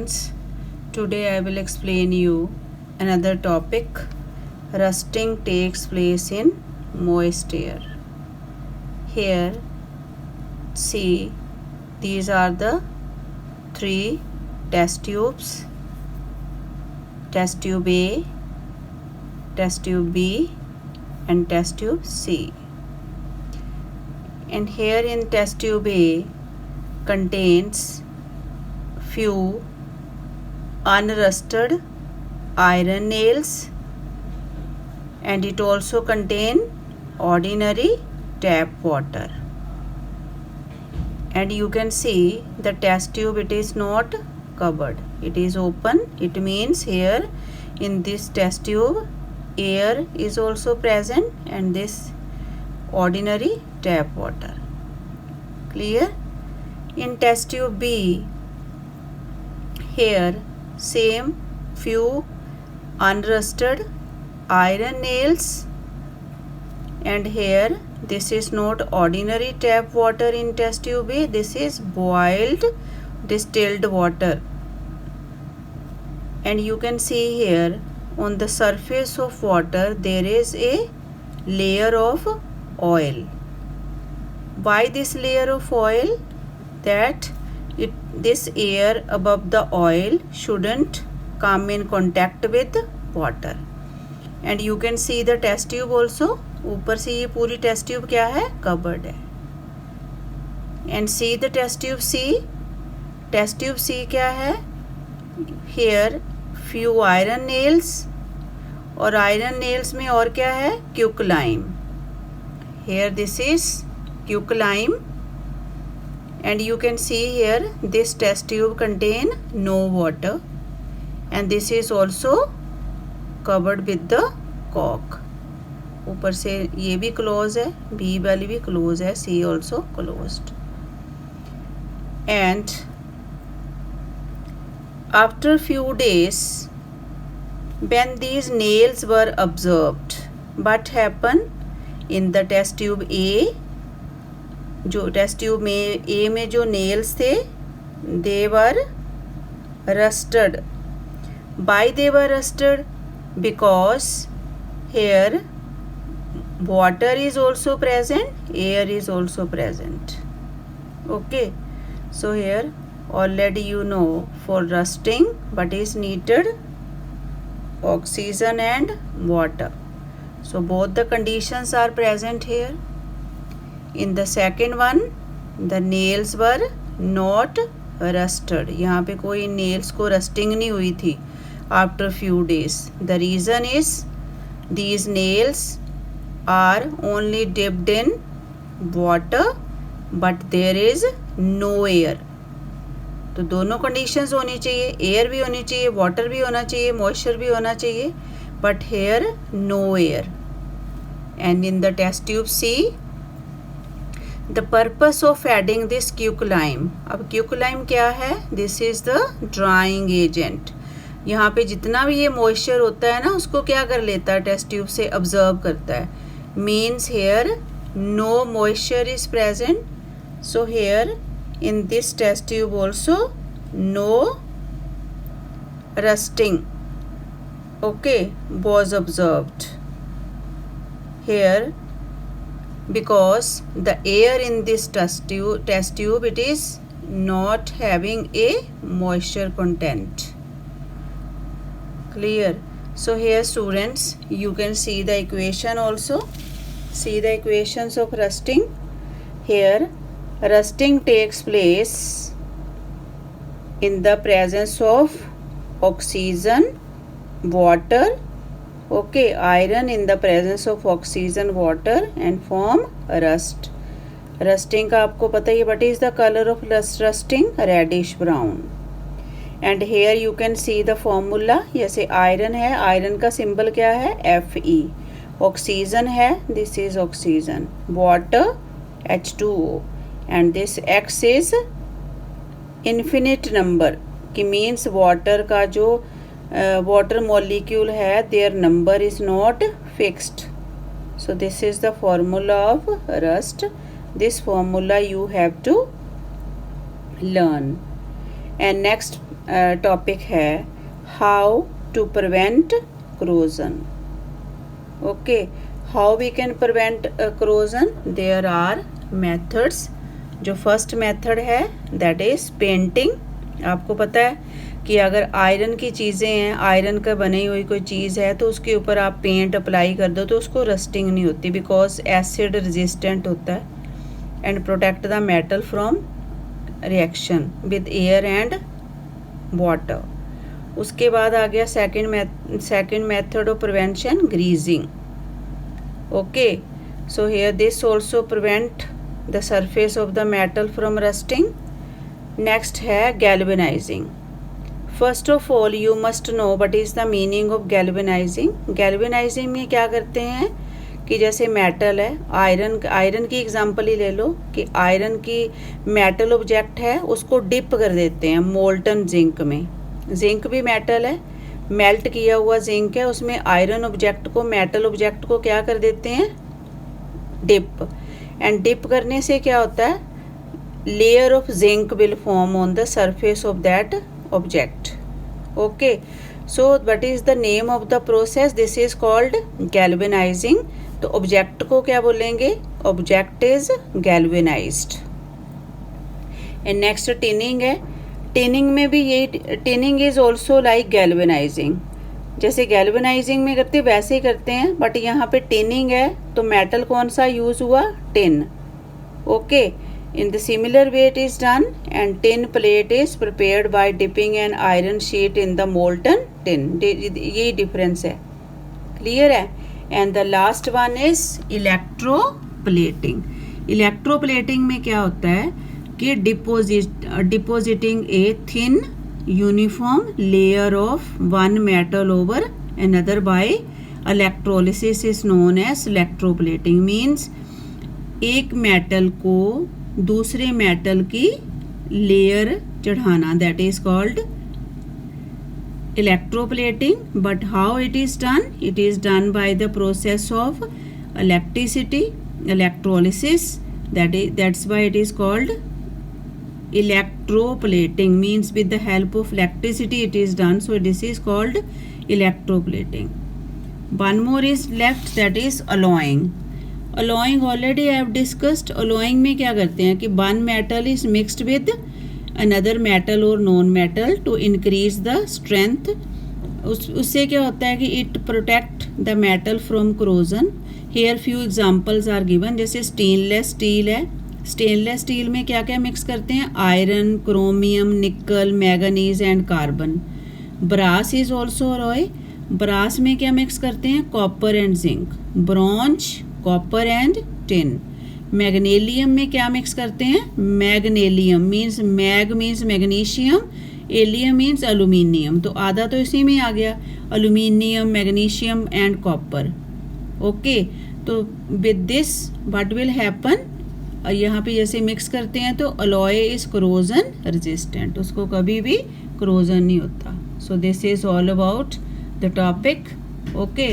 students, today I will explain you another topic. Rusting takes place in moist air. Here, see, these are the three test tubes. Test tube A, test tube B and test tube C. And here in test tube A contains few unrusted iron nails, and it also contain ordinary tap water. And you can see the test tube, it is not covered, it is open. It means here in this test tube air is also present and this ordinary tap water. Clear? In test tube B, here same few unrusted iron nails, and here this is not ordinary tap water in test tube A, this is boiled distilled water. And you can see here on the surface of water there is a layer of oil. Why this layer of oil? That this air above the oil shouldn't come in contact with water. And you can see the test tube also. ऊपर से ये पूरी test tube क्या है, covered है. And C the test tube C. Test tube C क्या है, here few iron nails, और आयरन नेल्स में और क्या है, quicklime. Here this is quicklime. and you can see here this test tube contain no water, and this is also covered with the cork. ऊपर से ये भी क्लोज है, बी वाली भी क्लोज है, C also closed. And after few days when these nails were observed, what happened in the test tube A? जो test tube में ए में जो नेल्स थे they were rusted. Why they were rusted? Because here water is also present, air is also present. Okay, so here already you know for rusting what is needed, oxygen and water. So both the conditions are present here. In the second one the nails were not rusted. यहाँ पे कोई nails को rusting नहीं हुई थी after few days. The reason is these nails are only dipped in water but there is no air. तो दोनों conditions होनी चाहिए, air भी होनी चाहिए, water भी होना चाहिए, moisture भी होना चाहिए, but here no air. And in the test tube C, the purpose of adding this क्यूकलाइम. अब क्यूकलाइम क्या है, this is the drying agent. यहाँ पे जितना भी ये मॉइस्चर होता है ना उसको क्या कर लेता है, टेस्ट ट्यूब से ऑब्जर्व करता है. Means here no moisture is present. So here in this test tube also no rusting, okay, was observed here, because the air in this test tube it is not having a moisture content. Clear? So here students you can see the equation also. See the equations of rusting. Here rusting takes place in the presence of oxygen, water, okay, iron in the presence of oxygen, water and form rust. Rusting का आपको पता ही, what is the color of rusting? Reddish brown. And here you can see the formula. जैसे iron है, iron का symbol क्या है, Fe. Oxygen है, this is oxygen. Water H2O. And this X is infinite number, कि means water का जो water molecule है their number is not fixed. So this is the formula of rust. This formula you have to learn. And next topic है how to prevent corrosion. Okay, how we can prevent corrosion? There are methods. जो first method है that is painting. आपको पता है कि अगर iron की चीज़ें हैं, आयरन का बनी हुई कोई चीज़ है, तो उसके ऊपर आप पेंट अप्लाई कर दो तो उसको रस्टिंग नहीं होती, बिकॉज एसिड रेजिस्टेंट होता है and protect the metal from reaction with air and water. उसके बाद आ गया second method of prevention, greasing. Okay, so here this also prevent the surface of the metal from rusting. Next है galvanizing. First of all you must know what is the meaning of galvanizing. Galvanizing में क्या करते हैं कि जैसे metal है, iron की example ही ले लो कि आयरन की मेटल ऑब्जेक्ट है, उसको डिप कर देते हैं मोल्टन जिंक में. जिंक भी मेटल है, मेल्ट किया हुआ जिंक है, उसमें आयरन ऑब्जेक्ट को, मेटल ऑब्जेक्ट को क्या कर देते हैं, डिप. एंड डिप करने से क्या होता है, layer of zinc will form on the surface of that object. Okay, so what is the name of the process, this is called galvanizing. तो ऑब्जेक्ट को क्या बोलेंगे, object is galvanized. And next tinning है. Tinning में भी यही, tinning is also like galvanizing. जैसे galvanizing में करते वैसे ही करते हैं, बट यहाँ पे टिनिंग है तो मेटल कौन सा यूज हुआ, tin. Okay, in the similar way it is done and tin plate is prepared by dipping an iron sheet in the molten tin. यही डिफरेंस है, क्लियर है. And the last one is electroplating. Electroplating में क्या होता है कि depositing a thin uniform layer of one metal over another by electrolysis is known as electroplating. Means एक metal को दूसरे मेटल की लेयर चढ़ाना, that is called electroplating. But how it is done? It is done by the process of electricity, electrolysis. That's why it is called electroplating. Means with the help of electricity it is done. So this is called electroplating. One more is left, that is alloying. Alloying already I have discussed. Alloying में क्या करते हैं कि one metal is mixed with another metal or non metal to increase the strength. उससे क्या होता है कि it protect the metal from corrosion. Here few examples are given. जैसे stainless steel है, stainless steel में क्या क्या मिक्स करते हैं, iron, chromium, nickel, manganese and carbon. Brass is also alloy. Brass में क्या मिक्स करते हैं, copper and zinc. Bronze, copper and tin. Magnesium में क्या मिक्स करते हैं, magnesium. Means mag means magnesium, alium means aluminium. तो आधा तो इसी में आ गया, aluminium, magnesium and copper. Okay, तो with this what will happen, यहाँ पे जैसे मिक्स करते हैं तो अलॉय इज corrosion रेजिस्टेंट, उसको कभी भी corrosion नहीं होता. So this is all about the topic. Okay.